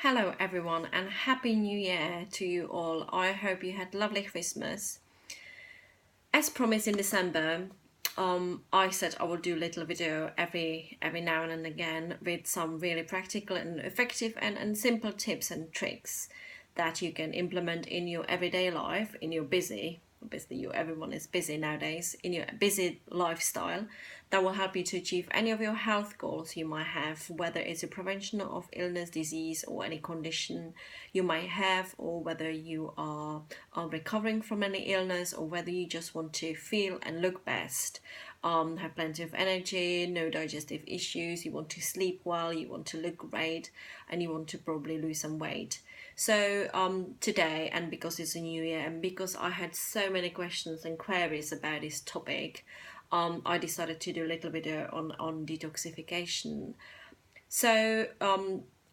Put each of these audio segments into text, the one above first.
Hello everyone and Happy New Year to you all. I hope you had lovely Christmas. As promised in December, I said I will do a little video every now and again with some really practical and effective and simple tips and tricks that you can implement in your everyday life, in your busy, obviously everyone is busy nowadays, in your busy lifestyle, that will help you to achieve any of your health goals you might have, whether it's a prevention of illness, disease, or any condition you might have, or whether you are recovering from any illness, or whether you just want to feel and look best, have plenty of energy, no digestive issues, you want to sleep well, you want to look great, and you want to probably lose some weight. So today, and because it's a new year, and because I had so many questions and queries about this topic, I decided to do a little video on detoxification. So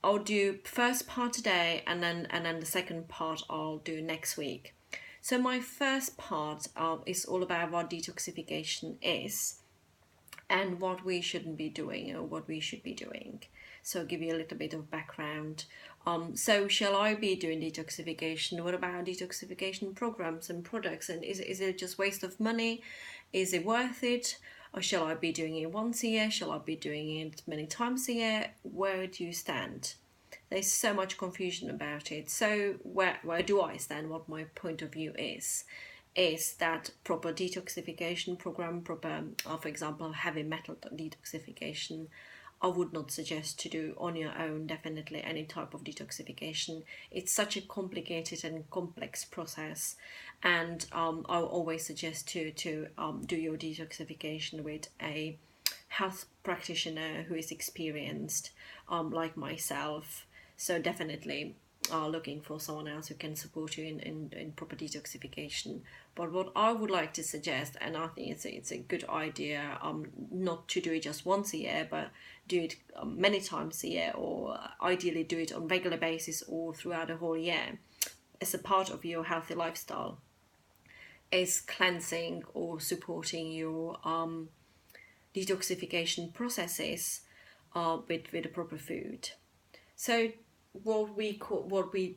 I'll do first part today, and then the second part I'll do next week. So my first part is all about what detoxification is and what we shouldn't be doing or what we should be doing. So I'll give you a little bit of background. So shall I be doing detoxification? What about detoxification programs and products? And is it just waste of money? Is it worth it? Or shall I be doing it once a year? Shall I be doing it many times a year? Where do you stand? There's so much confusion about it. So where do I stand? What my point of view is that proper detoxification program, proper, for example, heavy metal detoxification, I would not suggest to do on your own, definitely any type of detoxification. It's such a complicated and complex process, and I always suggest to do your detoxification with a health practitioner who is experienced, like myself. So definitely looking for someone else who can support you in proper detoxification. But what I would like to suggest, and I think it's a good idea, not to do it just once a year, but do it many times a year, or ideally do it on regular basis or throughout the whole year as a part of your healthy lifestyle, is cleansing or supporting your detoxification processes with the proper food. So what we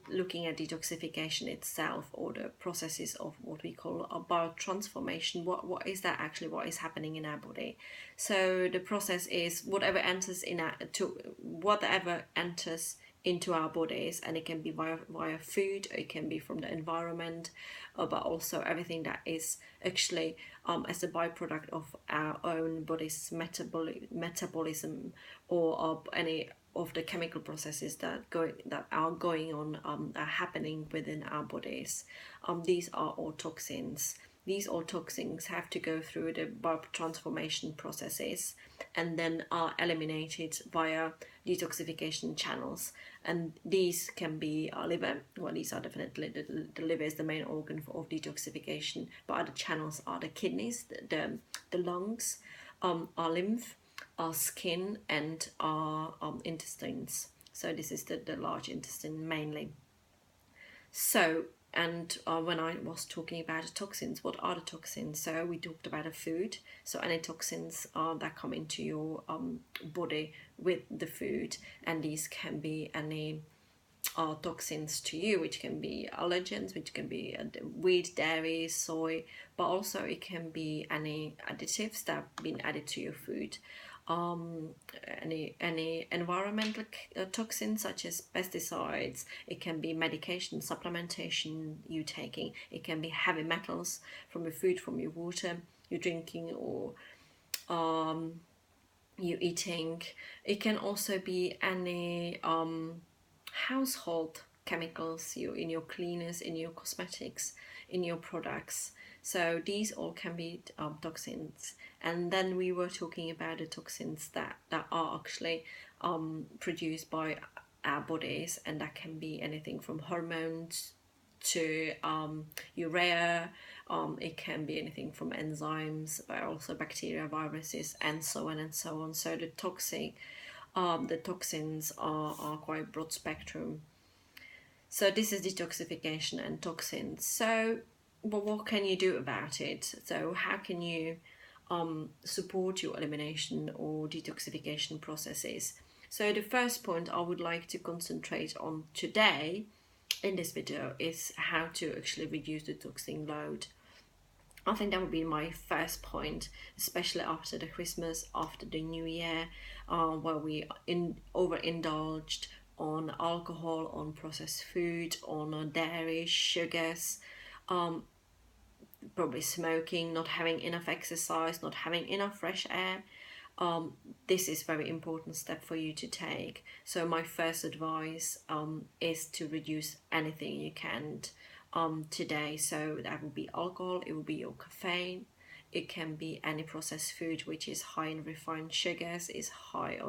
looking at detoxification itself, or the processes of what we call a biotransformation, what is that actually, what is happening in our body? So the process is whatever enters into our bodies, and it can be via food, it can be from the environment, but also everything that is actually as a byproduct of our own body's metabolism, or of any of the chemical processes that are going on, are happening within our bodies. These are all toxins. These all toxins have to go through the biotransformation processes and then are eliminated via detoxification channels. And these can be our liver. Well, these are definitely, the liver is the main organ of detoxification, but other channels are the kidneys, the lungs, our lymph, our skin, and our intestines. So this is the large intestine mainly. So, and when I was talking about the toxins, what are the toxins? So we talked about the food. So any toxins that come into your body with the food, and these can be any toxins to you, which can be allergens, which can be wheat, dairy, soy, but also it can be any additives that have been added to your food. Any environmental toxins such as pesticides. It can be medication, supplementation you taking. It can be heavy metals from your food, from your water you're drinking, or you eating. It can also be any household chemicals in your cleaners, in your cosmetics, in your products. So these all can be toxins. And then we were talking about the toxins that are actually produced by our bodies, and that can be anything from hormones to urea. It can be anything from enzymes, but also bacteria, viruses, and so on and so on. So the toxins are quite broad spectrum. So this is detoxification and toxins. So, but what can you do about it? So how can you support your elimination or detoxification processes? So the first point I would like to concentrate on today in this video is how to actually reduce the toxin load. I think that would be my first point, especially after the Christmas, after the New Year, where we overindulged on alcohol, on processed food, on dairy, sugars, probably smoking, not having enough exercise, not having enough fresh air. This is very important step for you to take. So my first advice is to reduce anything you can today. So that will be alcohol, it will be your caffeine, it can be any processed food which is high in refined sugars, is high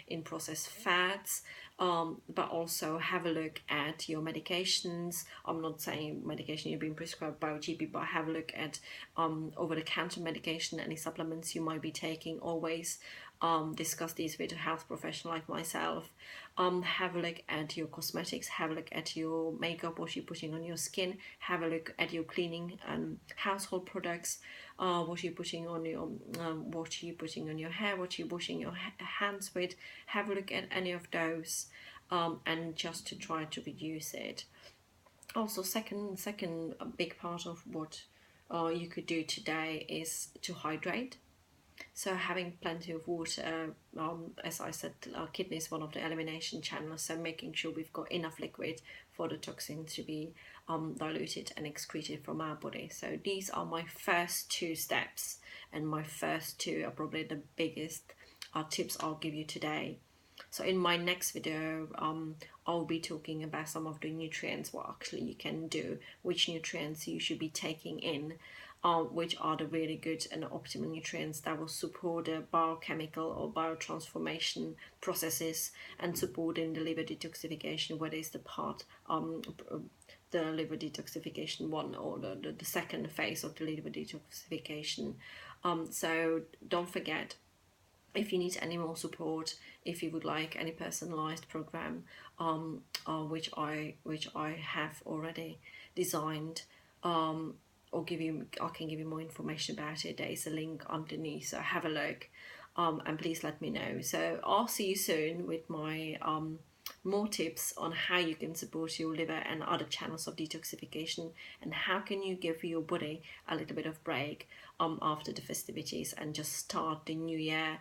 in processed fats, but also have a look at your medications. I'm not saying medication you've been prescribed by a GP, but have a look at over-the-counter medication, any supplements you might be taking. Always discuss these with a health professional like myself. Have a look at your cosmetics, have a look at your makeup, what you're putting on your skin, have a look at your cleaning and household products, what you're putting on your hair, what you're washing your hands with. Have a look at any of those, and just to try to reduce it. Also, second big part of what you could do today is to hydrate. So having plenty of water, as I said, our kidney is one of the elimination channels, so making sure we've got enough liquid for the toxin to be diluted and excreted from our body. So these are my first two steps, and my first two are probably the biggest tips I'll give you today. So in my next video, I'll be talking about some of the nutrients, what actually you can do, which nutrients you should be taking in, which are the really good and optimal nutrients that will support the biochemical or biotransformation processes and supporting the liver detoxification, whether it's the liver detoxification one or the second phase of the liver detoxification. So don't forget, if you need any more support, if you would like any personalized program, which I have already designed, or I can give you more information about it. There is a link underneath, so have a look, and please let me know. So I'll see you soon with my more tips on how you can support your liver and other channels of detoxification, and how can you give your body a little bit of break after the festivities and just start the new year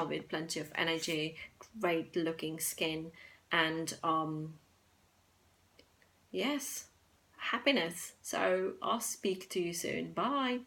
with plenty of energy, great looking skin, and yes, happiness. So I'll speak to you soon. Bye.